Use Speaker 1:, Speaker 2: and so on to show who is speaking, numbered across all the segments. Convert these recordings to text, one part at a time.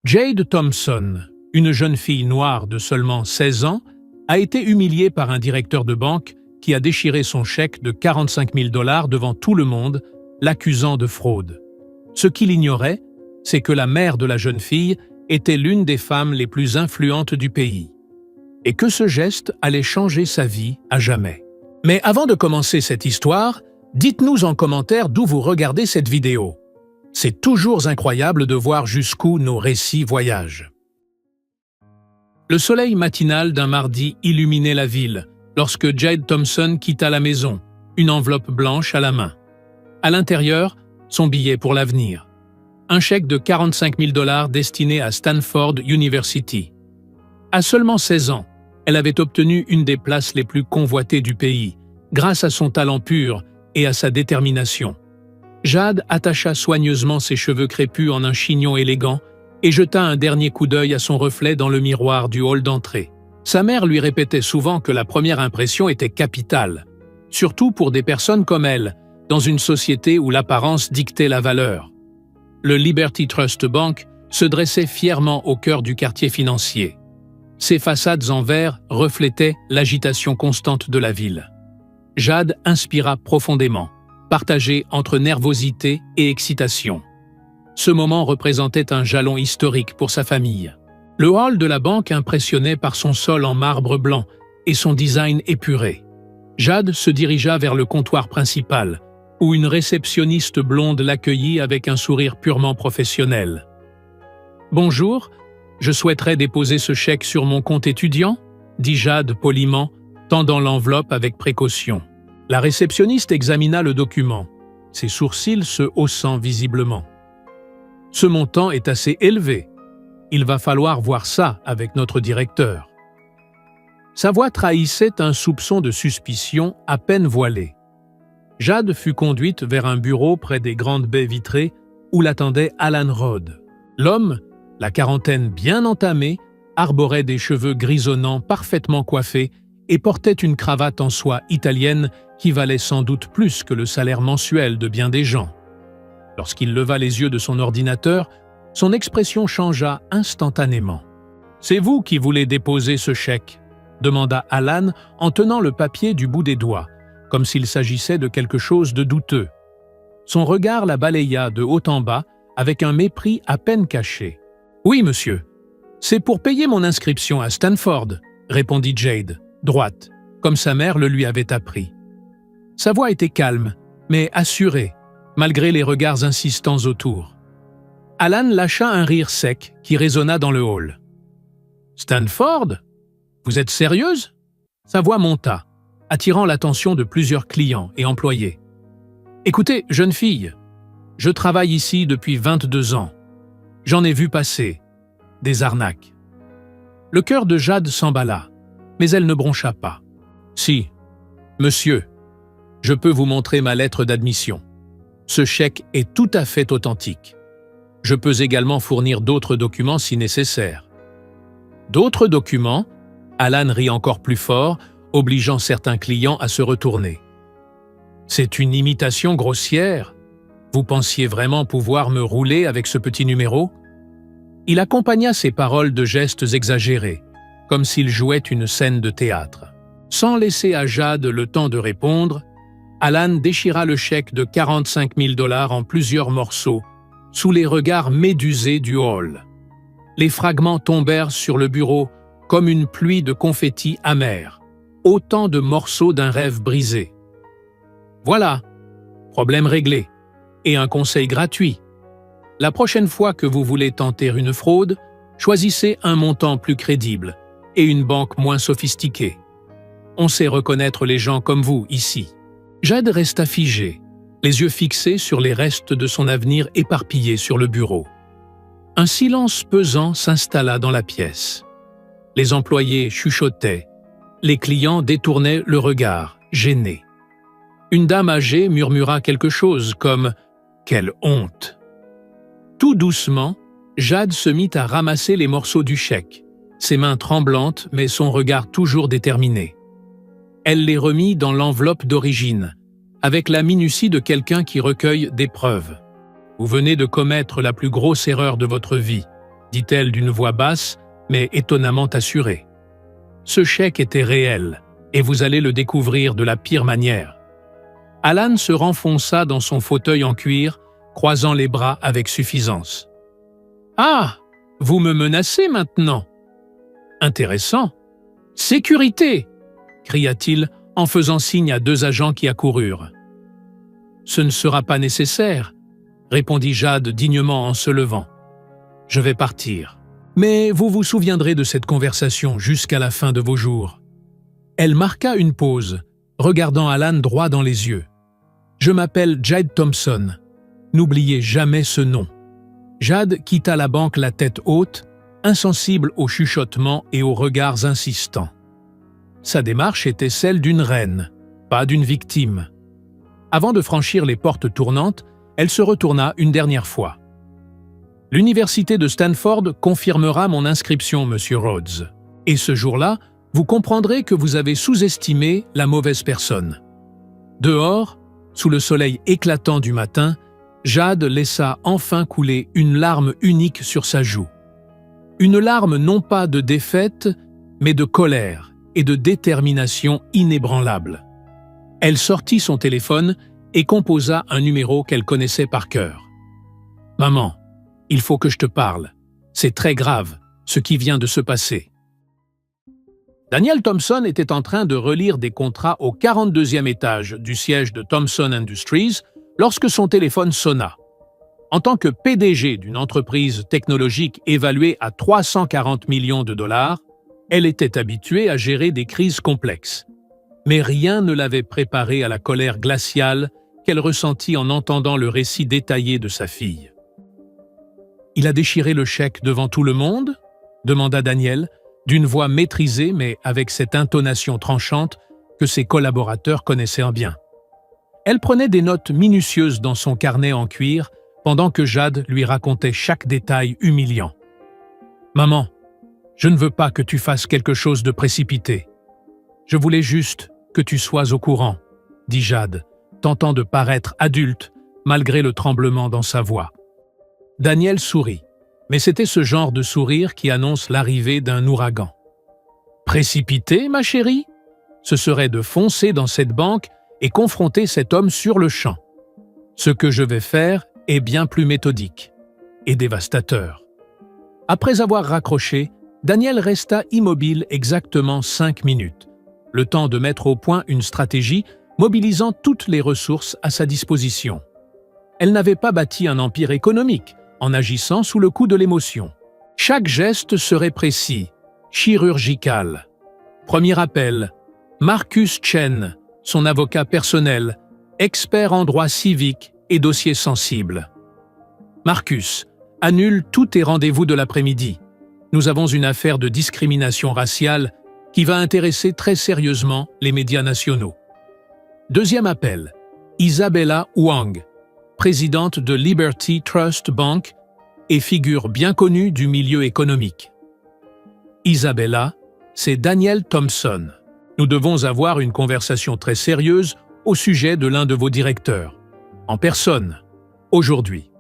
Speaker 1: Jade Thompson, une jeune fille noire de seulement 16 ans, a été humiliée par un directeur de banque qui a déchiré son chèque de 45 000 $ devant tout le monde, l'accusant de fraude. Ce qu'il ignorait, c'est que la mère de la jeune fille était l'une des femmes les plus influentes du pays, et que ce geste allait changer sa vie à jamais. Mais avant de commencer cette histoire, dites-nous en commentaire d'où vous regardez cette vidéo. C'est toujours incroyable de voir jusqu'où nos récits voyagent. Le soleil matinal d'un mardi illuminait la ville lorsque Jade Thompson quitta la maison, une enveloppe blanche à la main. À l'intérieur, son billet pour l'avenir. Un chèque de 45 000 $ destiné à Stanford University. À seulement 16 ans, elle avait obtenu une des places les plus convoitées du pays, grâce à son talent pur et à sa détermination. Jade attacha soigneusement ses cheveux crépus en un chignon élégant et jeta un dernier coup d'œil à son reflet dans le miroir du hall d'entrée. Sa mère lui répétait souvent que la première impression était capitale, surtout pour des personnes comme elle, dans une société où l'apparence dictait la valeur. Le Liberty Trust Bank se dressait fièrement au cœur du quartier financier. Ses façades en verre reflétaient l'agitation constante de la ville. Jade inspira profondément, partagée entre nervosité et excitation. Ce moment représentait un jalon historique pour sa famille. Le hall de la banque impressionnait par son sol en marbre blanc et son design épuré. Jade se dirigea vers le comptoir principal, où une réceptionniste blonde l'accueillit avec un sourire purement professionnel. « Bonjour, je souhaiterais déposer ce chèque sur mon compte étudiant ?» dit Jade poliment, tendant l'enveloppe avec précaution. La réceptionniste examina le document, ses sourcils se haussant visiblement. « Ce montant est assez élevé. Il va falloir voir ça avec notre directeur. » Sa voix trahissait un soupçon de suspicion à peine voilé. Jade fut conduite vers un bureau près des grandes baies vitrées où l'attendait Alan Rhodes. L'homme, la quarantaine bien entamée, arborait des cheveux grisonnants parfaitement coiffés et portait une cravate en soie italienne qui valait sans doute plus que le salaire mensuel de bien des gens. Lorsqu'il leva les yeux de son ordinateur, son expression changea instantanément. « C'est vous qui voulez déposer ce chèque ?» demanda Alan en tenant le papier du bout des doigts, comme s'il s'agissait de quelque chose de douteux. Son regard la balaya de haut en bas avec un mépris à peine caché. « Oui, monsieur. C'est pour payer mon inscription à Stanford », répondit Jade, droite, comme sa mère le lui avait appris. Sa voix était calme, mais assurée, malgré les regards insistants autour. Alan lâcha un rire sec qui résonna dans le hall. « Stanford? Vous êtes sérieuse ?» Sa voix monta, attirant l'attention de plusieurs clients et employés. « Écoutez, jeune fille, je travaille ici depuis 22 ans. J'en ai vu passer. Des arnaques. » Le cœur de Jade s'emballa, mais elle ne broncha pas. « Si, monsieur, je peux vous montrer ma lettre d'admission. Ce chèque est tout à fait authentique. Je peux également fournir d'autres documents si nécessaire. » D'autres documents? Alan rit encore plus fort, obligeant certains clients à se retourner. « C'est une imitation grossière. Vous pensiez vraiment pouvoir me rouler avec ce petit numéro ?» Il accompagna ses paroles de gestes exagérés, comme s'il jouait une scène de théâtre. Sans laisser à Jade le temps de répondre, Alan déchira le chèque de 45 000 $ en plusieurs morceaux, sous les regards médusés du hall. Les fragments tombèrent sur le bureau comme une pluie de confettis amers, autant de morceaux d'un rêve brisé. Voilà, problème réglé, et un conseil gratuit. La prochaine fois que vous voulez tenter une fraude, choisissez un montant plus crédible et une banque moins sophistiquée. On sait reconnaître les gens comme vous ici. Jade resta figée, les yeux fixés sur les restes de son avenir éparpillés sur le bureau. Un silence pesant s'installa dans la pièce. Les employés chuchotaient, les clients détournaient le regard, gênés. Une dame âgée murmura quelque chose comme « Quelle honte !» Tout doucement, Jade se mit à ramasser les morceaux du chèque, ses mains tremblantes mais son regard toujours déterminé. Elle les remit dans l'enveloppe d'origine, avec la minutie de quelqu'un qui recueille des preuves. Vous venez de commettre la plus grosse erreur de votre vie, dit-elle d'une voix basse, mais étonnamment assurée. Ce chèque était réel, et vous allez le découvrir de la pire manière. Alan se renfonça dans son fauteuil en cuir, croisant les bras avec suffisance. « Ah, vous me menacez maintenant !»« Intéressant. Sécurité !» cria-t-il en faisant signe à 2 agents qui accoururent. « Ce ne sera pas nécessaire, » répondit Jade dignement en se levant. « Je vais partir. Mais vous vous souviendrez de cette conversation jusqu'à la fin de vos jours. » Elle marqua une pause, regardant Alan droit dans les yeux. « Je m'appelle Jade Thompson. N'oubliez jamais ce nom. » Jade quitta la banque la tête haute, insensible aux chuchotements et aux regards insistants. Sa démarche était celle d'une reine, pas d'une victime. Avant de franchir les portes tournantes, elle se retourna une dernière fois. « L'université de Stanford confirmera mon inscription, Monsieur Rhodes. Et ce jour-là, vous comprendrez que vous avez sous-estimé la mauvaise personne. » Dehors, sous le soleil éclatant du matin, Jade laissa enfin couler une larme unique sur sa joue. Une larme non pas de défaite, mais de colère et de détermination inébranlable. Elle sortit son téléphone et composa un numéro qu'elle connaissait par cœur. « Maman, il faut que je te parle. C'est très grave, ce qui vient de se passer. » Daniel Thompson était en train de relire des contrats au 42e étage du siège de Thomson Industries lorsque son téléphone sonna. En tant que PDG d'une entreprise technologique évaluée à 340 millions de dollars, elle était habituée à gérer des crises complexes. Mais rien ne l'avait préparée à la colère glaciale qu'elle ressentit en entendant le récit détaillé de sa fille. « Il a déchiré le chèque devant tout le monde ?» demanda Daniel, d'une voix maîtrisée mais avec cette intonation tranchante que ses collaborateurs connaissaient bien. Elle prenait des notes minutieuses dans son carnet en cuir pendant que Jade lui racontait chaque détail humiliant. « Maman, je ne veux pas que tu fasses quelque chose de précipité. Je voulais juste que tu sois au courant, » dit Jade, tentant de paraître adulte malgré le tremblement dans sa voix. Daniel sourit, mais c'était ce genre de sourire qui annonce l'arrivée d'un ouragan. « Précipité, ma chérie ? Ce serait de foncer dans cette banque et confronter cet homme sur le champ. Ce que je vais faire est bien plus méthodique et dévastateur. » Après avoir raccroché, Daniel resta immobile exactement 5 minutes, le temps de mettre au point une stratégie mobilisant toutes les ressources à sa disposition. Elle n'avait pas bâti un empire économique en agissant sous le coup de l'émotion. Chaque geste serait précis, chirurgical. Premier appel, Marcus Chen, son avocat personnel, expert en droit civique et dossiers sensibles. Marcus, annule tous tes rendez-vous de l'après-midi. Nous avons une affaire de discrimination raciale qui va intéresser très sérieusement les médias nationaux. Deuxième appel, Isabella Wang, présidente de Liberty Trust Bank et figure bien connue du milieu économique. Isabella, c'est Daniel Thompson. Nous devons avoir une conversation très sérieuse au sujet de l'un de vos directeurs, en personne, aujourd'hui.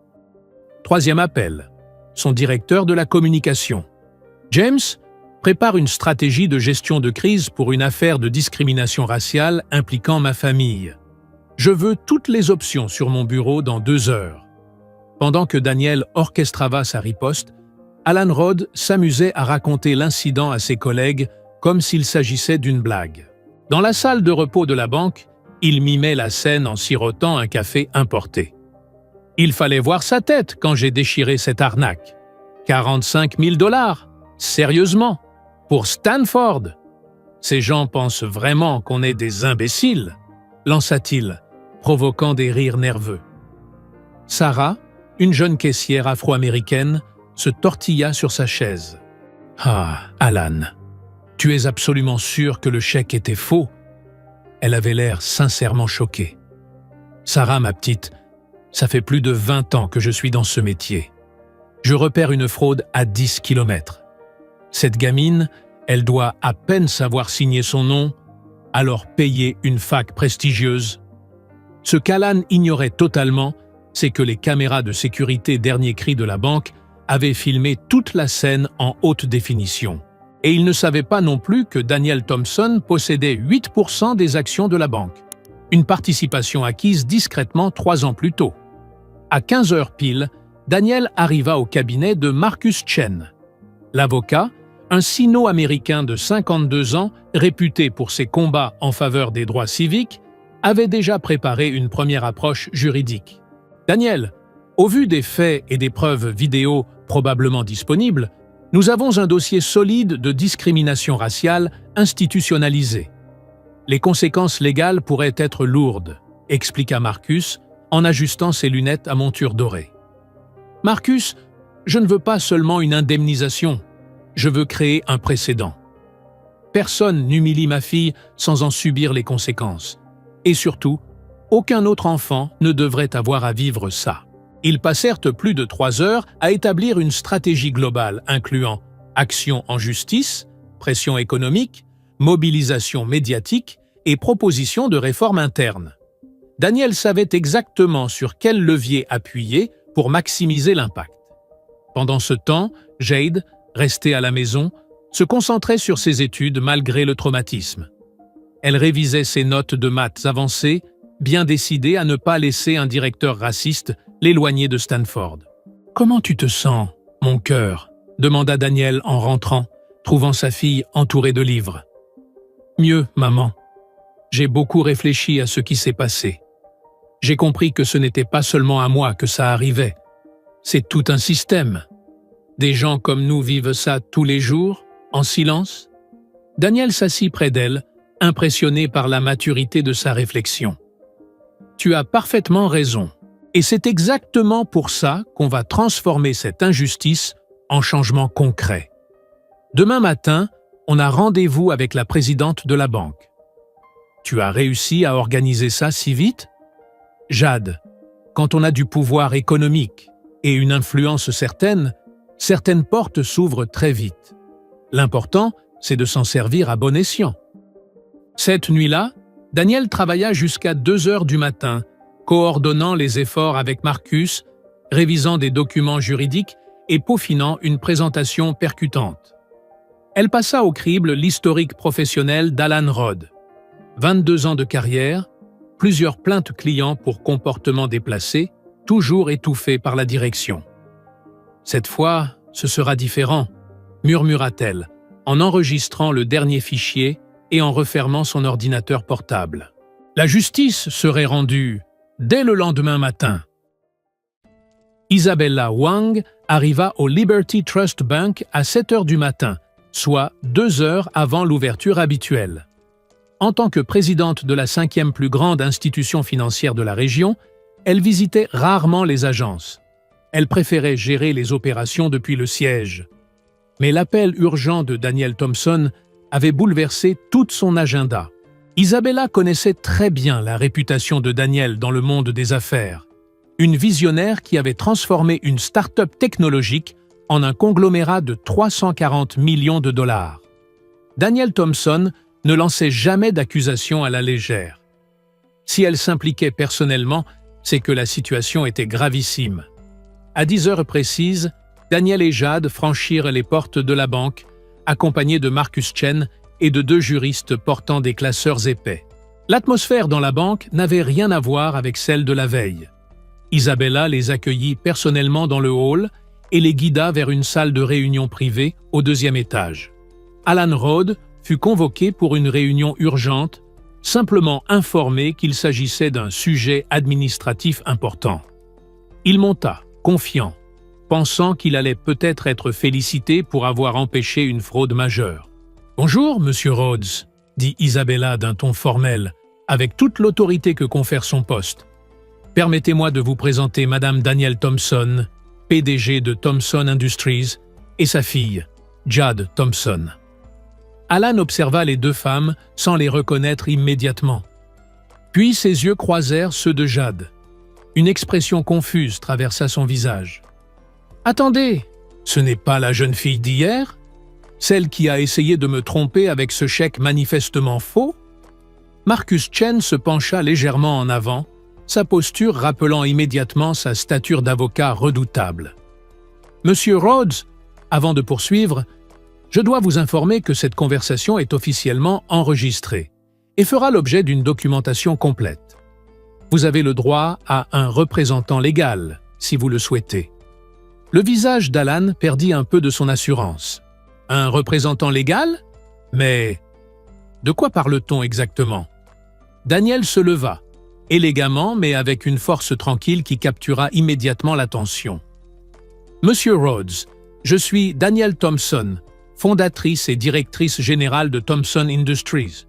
Speaker 1: Troisième appel, son directeur de la communication. James prépare une stratégie de gestion de crise pour une affaire de discrimination raciale impliquant ma famille. Je veux toutes les options sur mon bureau dans 2 heures. Pendant que Daniel orchestrava sa riposte, Alan Rhodes s'amusait à raconter l'incident à ses collègues comme s'il s'agissait d'une blague. Dans la salle de repos de la banque, il mimait la scène en sirotant un café importé. Il fallait voir sa tête quand j'ai déchiré cette arnaque. 45 000 $, sérieusement, pour Stanford. Ces gens pensent vraiment qu'on est des imbéciles, lança-t-il, provoquant des rires nerveux. Sarah, une jeune caissière afro-américaine, se tortilla sur sa chaise. « Ah, Alan, tu es absolument sûr que le chèque était faux ?» Elle avait l'air sincèrement choquée. « Sarah, ma petite, ça fait plus de 20 ans que je suis dans ce métier. Je repère une fraude à 10 km. Cette gamine, elle doit à peine savoir signer son nom, alors payer une fac prestigieuse. Ce qu'Alan ignorait totalement, c'est que les caméras de sécurité dernier cri de la banque avait filmé toute la scène en haute définition. Et il ne savait pas non plus que Daniel Thompson possédait 8% des actions de la banque, une participation acquise discrètement 3 ans plus tôt. À 15 heures pile, Daniel arriva au cabinet de Marcus Chen. L'avocat, un sino-américain de 52 ans, réputé pour ses combats en faveur des droits civiques, avait déjà préparé une première approche juridique. « Daniel, au vu des faits et des preuves vidéo probablement disponibles, nous avons un dossier solide de discrimination raciale institutionnalisée. Les conséquences légales pourraient être lourdes, expliqua Marcus en ajustant ses lunettes à monture dorée. Marcus, je ne veux pas seulement une indemnisation, je veux créer un précédent. Personne n'humilie ma fille sans en subir les conséquences. Et surtout, aucun autre enfant ne devrait avoir à vivre ça. Ils passèrent plus de 3 heures à établir une stratégie globale incluant action en justice, pression économique, mobilisation médiatique et proposition de réforme interne. Daniel savait exactement sur quel levier appuyer pour maximiser l'impact. Pendant ce temps, Jade, restée à la maison, se concentrait sur ses études malgré le traumatisme. Elle révisait ses notes de maths avancées, bien décidée à ne pas laisser un directeur raciste l'éloigner de Stanford. « Comment tu te sens, mon cœur ?» demanda Daniel en rentrant, trouvant sa fille entourée de livres. « Mieux, maman. J'ai beaucoup réfléchi à ce qui s'est passé. J'ai compris que ce n'était pas seulement à moi que ça arrivait. C'est tout un système. Des gens comme nous vivent ça tous les jours, en silence. » Daniel s'assit près d'elle, impressionné par la maturité de sa réflexion. « Tu as parfaitement raison. Et c'est exactement pour ça qu'on va transformer cette injustice en changement concret. Demain matin, on a rendez-vous avec la présidente de la banque. Tu as réussi à organiser ça si vite? Jade, quand on a du pouvoir économique et une influence certaine, certaines portes s'ouvrent très vite. L'important, c'est de s'en servir à bon escient. Cette nuit-là, Daniel travailla jusqu'à 2 heures du matin, coordonnant les efforts avec Marcus, révisant des documents juridiques et peaufinant une présentation percutante. Elle passa au crible l'historique professionnel d'Alan Rhodes. 22 ans de carrière, plusieurs plaintes clients pour comportements déplacés, toujours étouffées par la direction. « Cette fois, ce sera différent », murmura-t-elle, en enregistrant le dernier fichier et en refermant son ordinateur portable. La justice serait rendue dès le lendemain matin. Isabella Wang arriva au Liberty Trust Bank à 7 heures du matin, soit 2 heures avant l'ouverture habituelle. En tant que présidente de la 5e plus grande institution financière de la région, elle visitait rarement les agences. Elle préférait gérer les opérations depuis le siège. Mais l'appel urgent de Daniel Thompson avait bouleversé tout son agenda. Isabella connaissait très bien la réputation de Daniel dans le monde des affaires, une visionnaire qui avait transformé une start-up technologique en un conglomérat de 340 millions de dollars. Daniel Thompson ne lançait jamais d'accusations à la légère. Si elle s'impliquait personnellement, c'est que la situation était gravissime. À 10 heures précises, Daniel et Jade franchirent les portes de la banque, accompagnés de Marcus Chen et de 2 juristes portant des classeurs épais. L'atmosphère dans la banque n'avait rien à voir avec celle de la veille. Isabella les accueillit personnellement dans le hall et les guida vers une salle de réunion privée au 2e étage. Alan Rhodes fut convoqué pour une réunion urgente, simplement informé qu'il s'agissait d'un sujet administratif important. Il monta, confiant, pensant qu'il allait peut-être être félicité pour avoir empêché une fraude majeure. « Bonjour, Monsieur Rhodes », dit Isabella d'un ton formel, avec toute l'autorité que confère son poste. « Permettez-moi de vous présenter Madame Daniel Thompson, PDG de Thompson Industries, et sa fille, Jade Thompson. » Alan observa les 2 femmes sans les reconnaître immédiatement. Puis ses yeux croisèrent ceux de Jade. Une expression confuse traversa son visage. « Attendez, ce n'est pas la jeune fille d'hier ? Celle qui a essayé de me tromper avec ce chèque manifestement faux ?» Marcus Chen se pencha légèrement en avant, sa posture rappelant immédiatement sa stature d'avocat redoutable. Monsieur Rhodes, avant de poursuivre, je dois vous informer que cette conversation est officiellement enregistrée et fera l'objet d'une documentation complète. Vous avez le droit à un représentant légal, si vous le souhaitez. Le visage d'Alan perdit un peu de son assurance. Un représentant légal? Mais de quoi parle-t-on exactement? Daniel se leva, élégamment mais avec une force tranquille qui captura immédiatement l'attention. Monsieur Rhodes, je suis Danielle Thompson, fondatrice et directrice générale de Thompson Industries.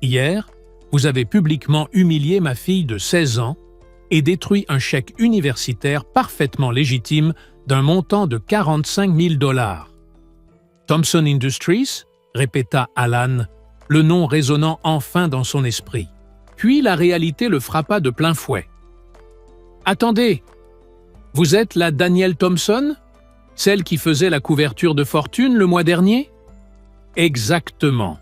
Speaker 1: Hier, vous avez publiquement humilié ma fille de 16 ans et détruit un chèque universitaire parfaitement légitime d'un montant de 45 000 $. Thompson Industries, répéta Alan, le nom résonnant enfin dans son esprit. Puis la réalité le frappa de plein fouet. « Attendez, vous êtes la Danielle Thompson? Celle qui faisait la couverture de fortune le mois dernier? » « Exactement.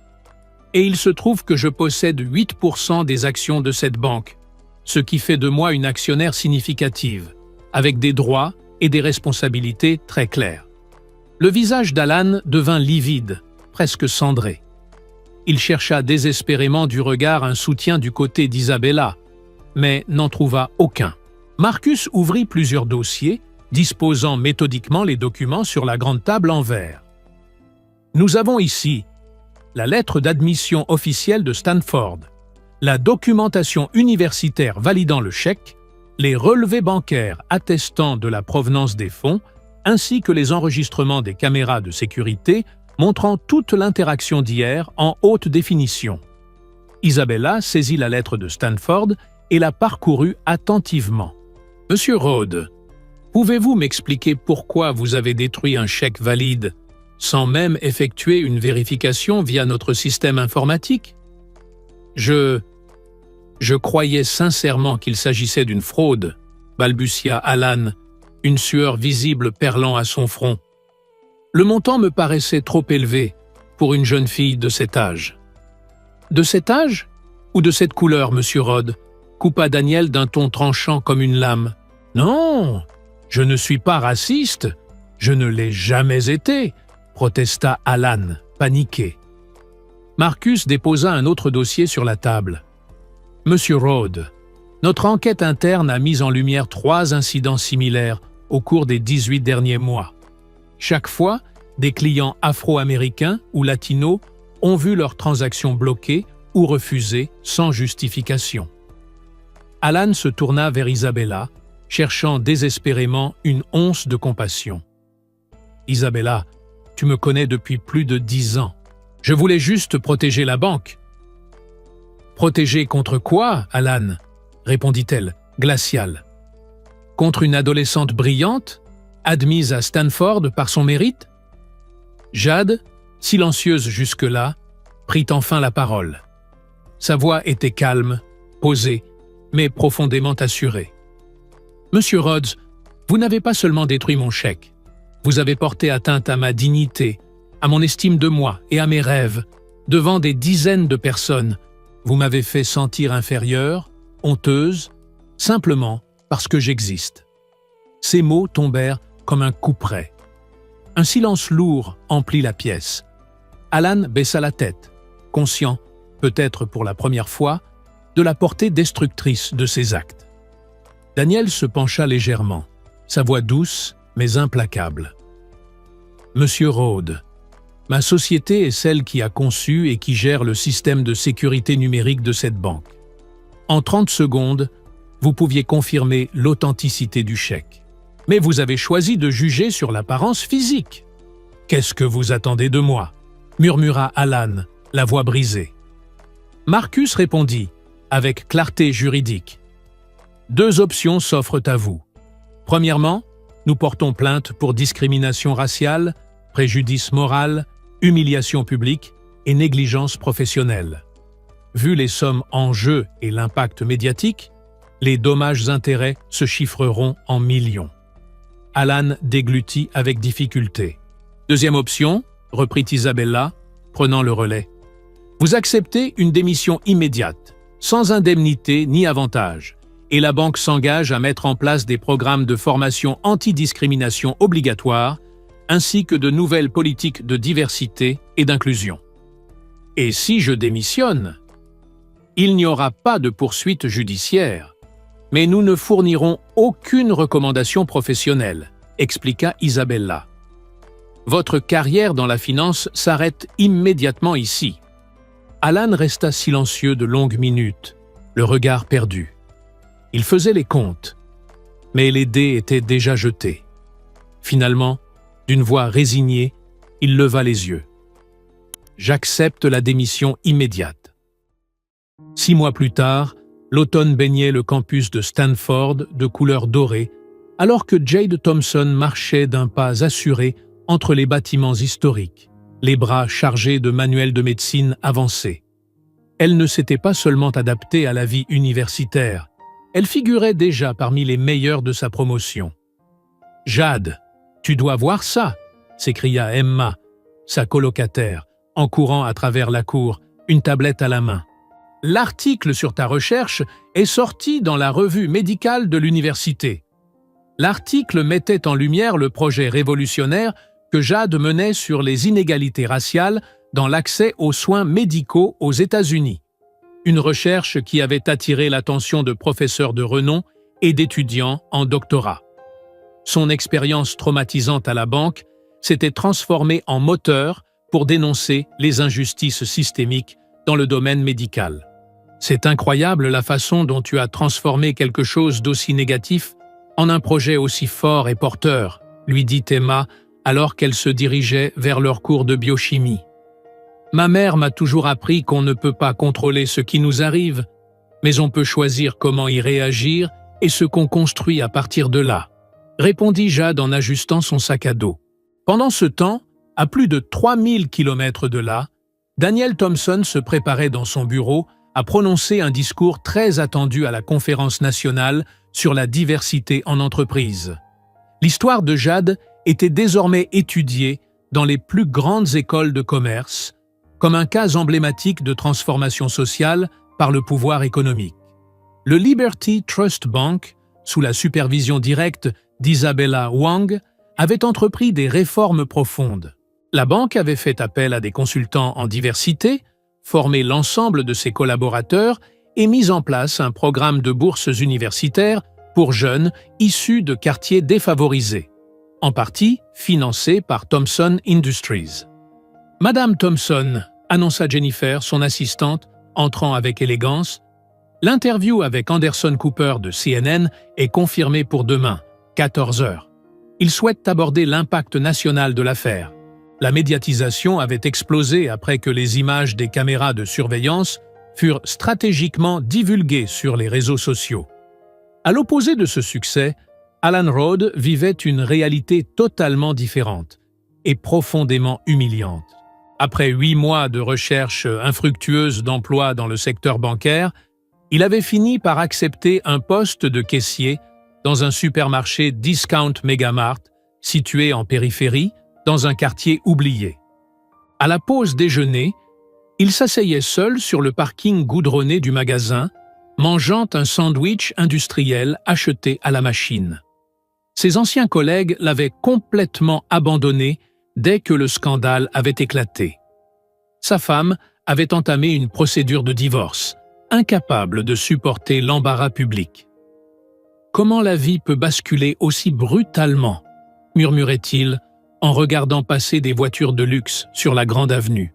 Speaker 1: Et il se trouve que je possède 8% des actions de cette banque, ce qui fait de moi une actionnaire significative, avec des droits et des responsabilités très claires. » Le visage d'Alan devint livide, presque cendré. Il chercha désespérément du regard un soutien du côté d'Isabella, mais n'en trouva aucun. Marcus ouvrit plusieurs dossiers, disposant méthodiquement les documents sur la grande table en verre. Nous avons ici la lettre d'admission officielle de Stanford, la documentation universitaire validant le chèque, les relevés bancaires attestant de la provenance des fonds, ainsi que les enregistrements des caméras de sécurité montrant toute l'interaction d'hier en haute définition. Isabella saisit la lettre de Stanford et la parcourut attentivement. « Monsieur Rhodes, pouvez-vous m'expliquer pourquoi vous avez détruit un chèque valide sans même effectuer une vérification via notre système informatique? » Je croyais sincèrement qu'il s'agissait d'une fraude, balbutia Alan, une sueur visible perlant à son front. Le montant me paraissait trop élevé pour une jeune fille de cet âge. « De cet âge? Ou de cette couleur, monsieur Rhodes ?» coupa Daniel d'un ton tranchant comme une lame. « Non, je ne suis pas raciste, je ne l'ai jamais été », protesta Alan, paniqué. Marcus déposa un autre dossier sur la table. « Monsieur Rhodes, notre enquête interne a mis en lumière 3 incidents similaires au cours des 18 derniers mois. Chaque fois, des clients afro-américains ou latinos ont vu leurs transactions bloquées ou refusées sans justification. » Alan se tourna vers Isabella, cherchant désespérément une once de compassion. « Isabella, tu me connais depuis plus de 10 ans. Je voulais juste protéger la banque. »« Protéger contre quoi, Alan ?» répondit-elle, glaciale. « Contre une adolescente brillante, admise à Stanford par son mérite ?» Jade, silencieuse jusque-là, prit enfin la parole. Sa voix était calme, posée, mais profondément assurée. « Monsieur Rhodes, vous n'avez pas seulement détruit mon chèque. Vous avez porté atteinte à ma dignité, à mon estime de moi et à mes rêves. Devant des dizaines de personnes, vous m'avez fait sentir inférieure, honteuse, simplement parce que j'existe. » Ces mots tombèrent comme un couperet. Un silence lourd emplit la pièce. Alan baissa la tête, conscient, peut-être pour la première fois, de la portée destructrice de ses actes. Daniel se pencha légèrement, sa voix douce mais implacable. « Monsieur Rhodes, ma société est celle qui a conçu et qui gère le système de sécurité numérique de cette banque. En 30 secondes, vous pouviez confirmer l'authenticité du chèque. Mais vous avez choisi de juger sur l'apparence physique. Qu'est-ce que vous attendez de moi ?» murmura Alan, la voix brisée. Marcus répondit, avec clarté juridique. « 2 options s'offrent à vous. Premièrement, nous portons plainte pour discrimination raciale, préjudice moral, humiliation publique et négligence professionnelle. Vu les sommes en jeu et l'impact médiatique, les dommages-intérêts se chiffreront en millions. » Alan déglutit avec difficulté. « Deuxième option, reprit Isabella, prenant le relais. Vous acceptez une démission immédiate, sans indemnité ni avantage, et la banque s'engage à mettre en place des programmes de formation anti-discrimination obligatoires, ainsi que de nouvelles politiques de diversité et d'inclusion. Et si je démissionne, il n'y aura pas de poursuite judiciaire, mais nous ne fournirons aucune recommandation professionnelle, expliqua Isabella. Votre carrière dans la finance s'arrête immédiatement ici. Alan resta silencieux de longues minutes, le regard perdu. Il faisait les comptes, mais les dés étaient déjà jetés. Finalement, d'une voix résignée, il leva les yeux. J'accepte la démission immédiate. 6 mois plus tard, l'automne baignait le campus de Stanford de couleur dorée, alors que Jade Thompson marchait d'un pas assuré entre les bâtiments historiques, les bras chargés de manuels de médecine avancés. Elle ne s'était pas seulement adaptée à la vie universitaire, elle figurait déjà parmi les meilleures de sa promotion. « Jade, tu dois voir ça !» s'écria Emma, sa colocataire, en courant à travers la cour, une tablette à la main. « L'article sur ta recherche est sorti dans la revue médicale de l'université. » L'article mettait en lumière le projet révolutionnaire que Jade menait sur les inégalités raciales dans l'accès aux soins médicaux aux États-Unis. Une recherche qui avait attiré l'attention de professeurs de renom et d'étudiants en doctorat. Son expérience traumatisante à la banque s'était transformée en moteur pour dénoncer les injustices systémiques dans le domaine médical. « C'est incroyable la façon dont tu as transformé quelque chose d'aussi négatif en un projet aussi fort et porteur, » lui dit Emma alors qu'elle se dirigeait vers leur cours de biochimie. « Ma mère m'a toujours appris qu'on ne peut pas contrôler ce qui nous arrive, mais on peut choisir comment y réagir et ce qu'on construit à partir de là, » répondit Jade en ajustant son sac à dos. Pendant ce temps, à plus de 3000 km de là, Daniel Thompson se préparait dans son bureau à prononcer un discours très attendu à la conférence nationale sur la diversité en entreprise. L'histoire de Jade était désormais étudiée dans les plus grandes écoles de commerce, comme un cas emblématique de transformation sociale par le pouvoir économique. Le Liberty Trust Bank, sous la supervision directe d'Isabella Wang, avait entrepris des réformes profondes. La banque avait fait appel à des consultants en diversité, formé l'ensemble de ses collaborateurs et mis en place un programme de bourses universitaires pour jeunes issus de quartiers défavorisés, en partie financé par Thomson Industries. « Madame Thompson », annonça Jennifer, son assistante, entrant avec élégance, « l'interview avec Anderson Cooper de CNN est confirmée pour demain, 14 h. Il souhaite aborder l'impact national de l'affaire. » La médiatisation avait explosé après que les images des caméras de surveillance furent stratégiquement divulguées sur les réseaux sociaux. À l'opposé de ce succès, Alan Rhodes vivait une réalité totalement différente et profondément humiliante. Après 8 mois de recherche infructueuse d'emploi dans le secteur bancaire, il avait fini par accepter un poste de caissier dans un supermarché Discount Megamart situé en périphérie, dans un quartier oublié. À la pause déjeuner, il s'asseyait seul sur le parking goudronné du magasin, mangeant un sandwich industriel acheté à la machine. Ses anciens collègues l'avaient complètement abandonné dès que le scandale avait éclaté. Sa femme avait entamé une procédure de divorce, incapable de supporter l'embarras public. « Comment la vie peut basculer aussi brutalement ?» murmurait-il en regardant passer des voitures de luxe sur la grande avenue.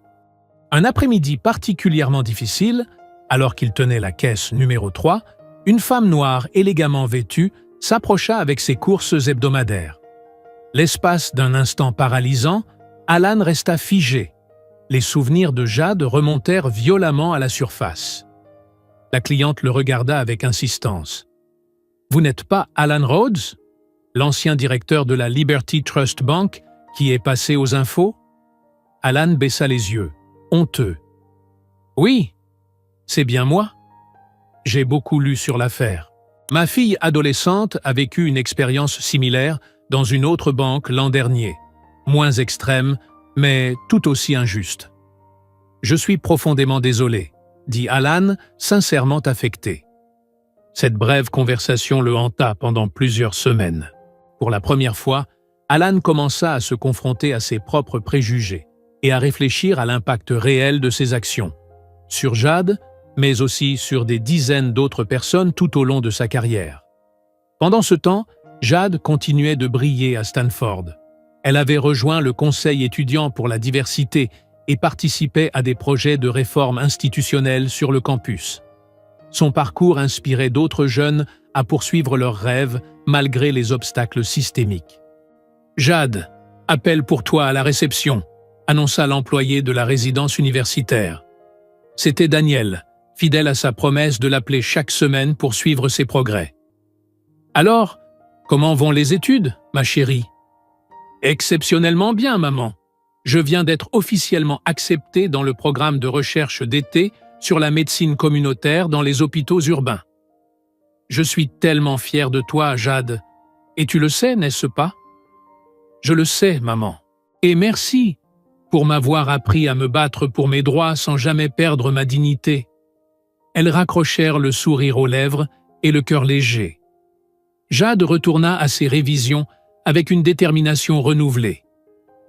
Speaker 1: Un après-midi particulièrement difficile, alors qu'il tenait la caisse numéro 3, une femme noire élégamment vêtue s'approcha avec ses courses hebdomadaires. L'espace d'un instant paralysant, Alan resta figé. Les souvenirs de Jade remontèrent violemment à la surface. La cliente le regarda avec insistance. « Vous n'êtes pas Alan Rhodes, l'ancien directeur de la Liberty Trust Bank qui est passé aux infos ?» Alan baissa les yeux, honteux. « Oui, c'est bien moi. J'ai beaucoup lu sur l'affaire. Ma fille adolescente a vécu une expérience similaire dans une autre banque l'an dernier, moins extrême, mais tout aussi injuste. Je suis profondément désolé, dit Alan, sincèrement affecté. Cette brève conversation le hanta pendant plusieurs semaines. Pour la première fois, Alan commença à se confronter à ses propres préjugés et à réfléchir à l'impact réel de ses actions, sur Jade, mais aussi sur des dizaines d'autres personnes tout au long de sa carrière. Pendant ce temps, Jade continuait de briller à Stanford. Elle avait rejoint le conseil étudiant pour la diversité et participait à des projets de réforme institutionnelle sur le campus. Son parcours inspirait d'autres jeunes à poursuivre leurs rêves malgré les obstacles systémiques. « Jade, appel pour toi à la réception », annonça l'employé de la résidence universitaire. C'était Daniel, fidèle à sa promesse de l'appeler chaque semaine pour suivre ses progrès. « Alors, comment vont les études, ma chérie ?»« Exceptionnellement bien, maman. Je viens d'être officiellement accepté dans le programme de recherche d'été sur la médecine communautaire dans les hôpitaux urbains. Je suis tellement fier de toi, Jade. Et tu le sais, n'est-ce pas ? » « Je le sais, maman. Et merci pour m'avoir appris à me battre pour mes droits sans jamais perdre ma dignité. » Elles raccrochèrent le sourire aux lèvres et le cœur léger. Jade retourna à ses révisions avec une détermination renouvelée.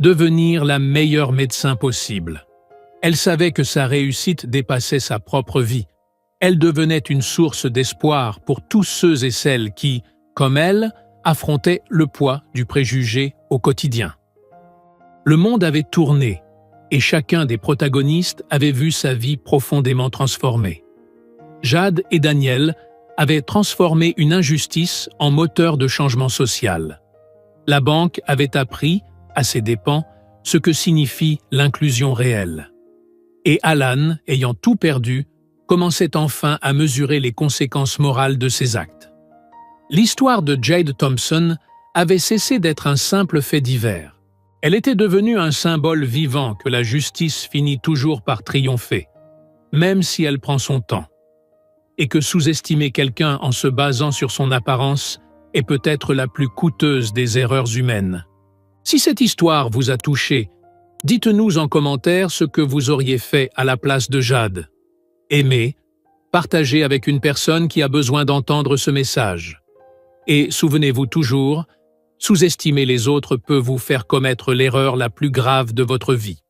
Speaker 1: Devenir la meilleure médecin possible. Elle savait que sa réussite dépassait sa propre vie. Elle devenait une source d'espoir pour tous ceux et celles qui, comme elle, affrontaient le poids du préjugé au quotidien. Le monde avait tourné et chacun des protagonistes avait vu sa vie profondément transformée. Jade et Daniel avaient transformé une injustice en moteur de changement social. La banque avait appris, à ses dépens, ce que signifie l'inclusion réelle. Et Alan, ayant tout perdu, commençait enfin à mesurer les conséquences morales de ses actes. L'histoire de Jade Thompson avait cessé d'être un simple fait divers. Elle était devenue un symbole vivant que la justice finit toujours par triompher, même si elle prend son temps. Et que sous-estimer quelqu'un en se basant sur son apparence est peut-être la plus coûteuse des erreurs humaines. Si cette histoire vous a touché, dites-nous en commentaire ce que vous auriez fait à la place de Jade. Aimez, partagez avec une personne qui a besoin d'entendre ce message. Et souvenez-vous toujours, sous-estimer les autres peut vous faire commettre l'erreur la plus grave de votre vie.